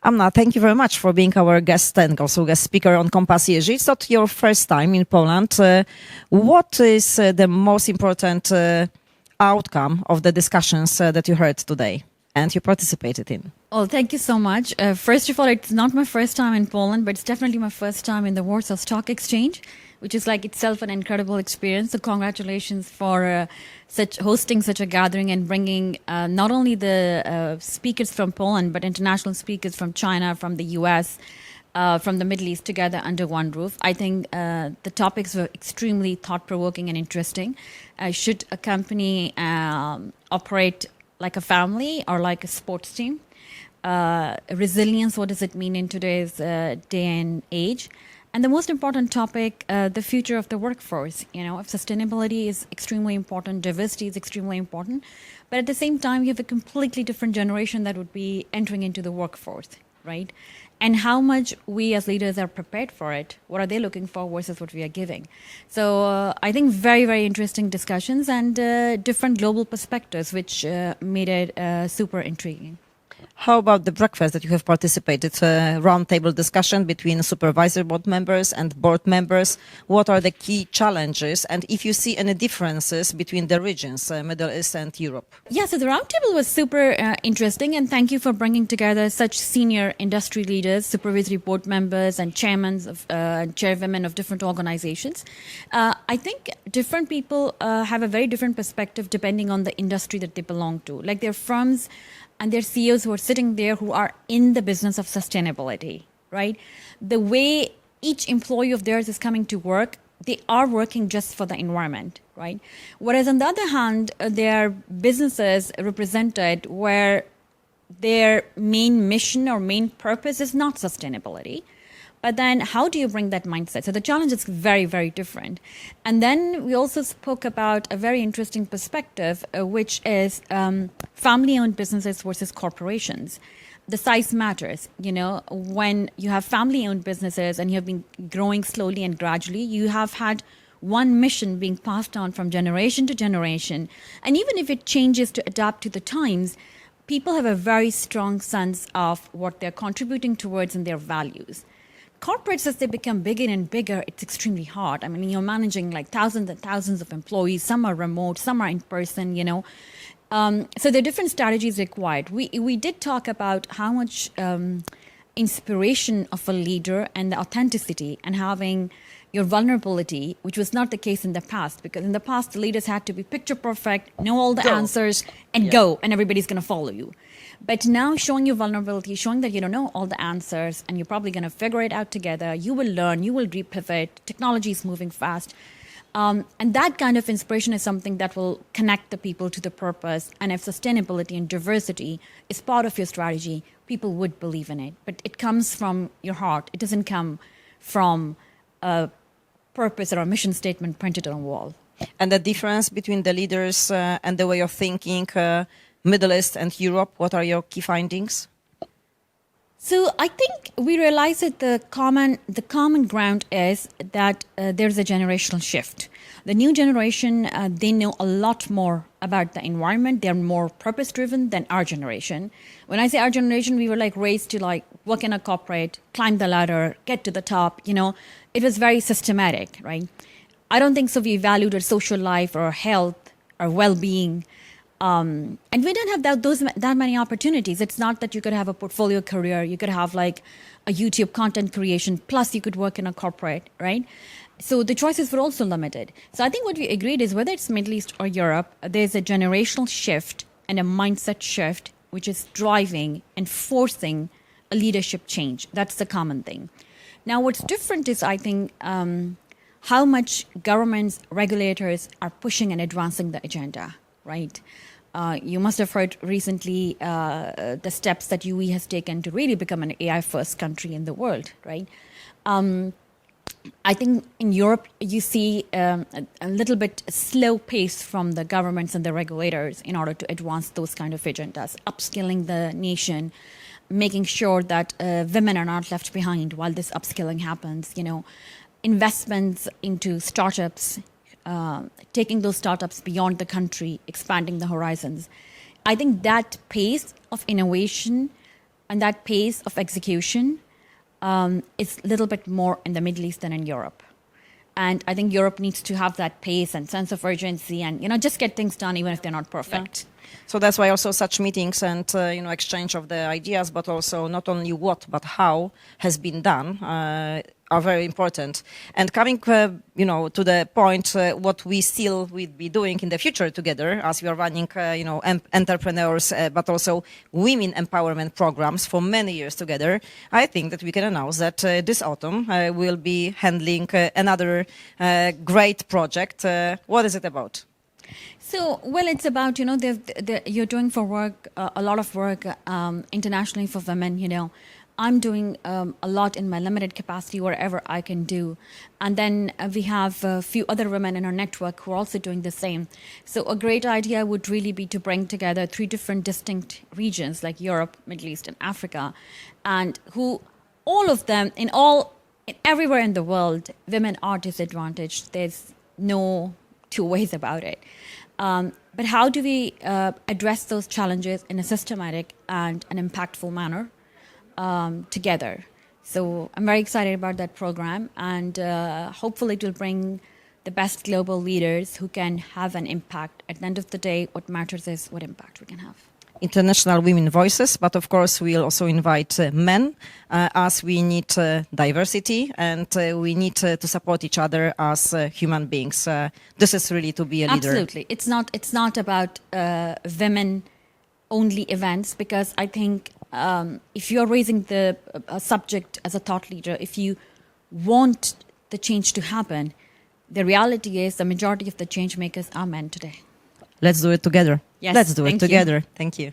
Amnah, thank you very much for being our guest and also guest speaker on Kompas ESG. It's not your first time in Poland. What is the most important outcome of the discussions that you heard today and you participated in? Well, thank you so much. First of all, it's not my first time in Poland, but it's definitely my first time in the Warsaw Stock Exchange, which is like itself an incredible experience. So congratulations for hosting such a gathering and bringing not only the speakers from Poland, but international speakers from China, from the US, from the Middle East together under one roof. I think the topics were extremely thought-provoking and interesting. Should a company operate like a family or like a sports team? Resilience, what does it mean in today's day and age? And the most important topic, the future of the workforce. You know, if sustainability is extremely important, diversity is extremely important, but at the same time, you have a completely different generation that would be entering into the workforce, right? And how much we as leaders are prepared for it. What are they looking for versus what we are giving? So I think very, very interesting discussions and different global perspectives, which made it super intriguing. How about the breakfast that you have participated? Roundtable discussion between supervisory board members and board members. What are the key challenges? And if you see any differences between the regions, Middle East and Europe? Yeah, so the roundtable was super interesting. And thank you for bringing together such senior industry leaders, supervisory board members and chairmen of chairwomen of different organizations. I think different people have a very different perspective depending on the industry that they belong to. Like their firms and their CEOs who are sitting there who are in the business of sustainability, right? The way each employee of theirs is coming to work, they are working just for the environment, right? Whereas on the other hand, there are businesses represented where their main mission or main purpose is not sustainability. But then how do you bring that mindset? So the challenge is very, very different. And then we also spoke about a very interesting perspective, which is family-owned businesses versus corporations. The size matters. You know, when you have family-owned businesses and you have been growing slowly and gradually, you have had one mission being passed on from generation to generation. And even if it changes to adapt to the times, people have a very strong sense of what they're contributing towards and their values. Corporates, as they become bigger and bigger, it's extremely hard. I mean, you're managing like thousands and thousands of employees. Some are remote, some are in person, you know. So there are different strategies required. We did talk about how much inspiration of a leader and the authenticity and having your vulnerability, which was not the case in the past, because in the past, the leaders had to be picture perfect, know all the answers, and go, and everybody's going to follow you. But now showing your vulnerability, showing that you don't know all the answers, and you're probably going to figure it out together, you will learn, you will repivot, technology is moving fast. And that kind of inspiration is something that will connect the people to the purpose. And if sustainability and diversity is part of your strategy, people would believe in it. But it comes from your heart. It doesn't come from a purpose or a mission statement printed on a wall. And the difference between the leaders and the way of thinking, Middle East and Europe, what are your key findings? So I think we realize that the common ground is that there's a generational shift. The new generation, they know a lot more about the environment. They're more purpose-driven than our generation. When I say our generation, we were like raised to like work in a corporate, climb the ladder, get to the top. You know, it was very systematic, right? I don't think so. We valued our social life or health or well-being. And we don't have that many opportunities. It's not that you could have a portfolio career. You could have like a YouTube content creation, plus you could work in a corporate, right? So the choices were also limited. So I think what we agreed is whether it's Middle East or Europe, there's a generational shift and a mindset shift, which is driving and forcing a leadership change. That's the common thing. Now, what's different is, I think, how much governments, regulators are pushing and advancing the agenda, right? You must have heard recently the steps that UE has taken to really become an AI-first country in the world, right? I think in Europe, you see a little bit slow pace from the governments and the regulators in order to advance those kind of agendas, upskilling the nation, making sure that women are not left behind while this upskilling happens, you know, investments into startups, taking those startups beyond the country, expanding the horizons. I think that pace of innovation and that pace of execution is a little bit more in the Middle East than in Europe. And I think Europe needs to have that pace and sense of urgency and, just get things done even if they're not perfect. Yeah. So that's why also such meetings and, exchange of the ideas, but also not only what, but how has been done are very important. And coming, to the point, what we still will be doing in the future together as we are running, entrepreneurs, but also women empowerment programs for many years together, I think that we can announce that this autumn we'll be handling another great project. What is it about? So, well, it's about, you're doing for work, a lot of work internationally for women, I'm doing a lot in my limited capacity wherever I can do. And then we have a few other women in our network who are also doing the same. So a great idea would really be to bring together 3 different distinct regions like Europe, Middle East, and Africa, and who all of them, everywhere in the world, women are disadvantaged. There's no 2 ways about it. But how do we address those challenges in a systematic and an impactful manner together? So I'm very excited about that program, and hopefully it will bring the best global leaders who can have an impact. At the end of the day, what matters is what impact we can have. International women voices, but of course we'll also invite men as we need diversity and we need to support each other as human beings. This is really to be a leader. Absolutely. It's not about women only events, because I think if you're raising the subject as a thought leader, if you want the change to happen, the reality is the majority of the change makers are men today. Let's do it together. Yes, Let's do it thank you. together. Thank you.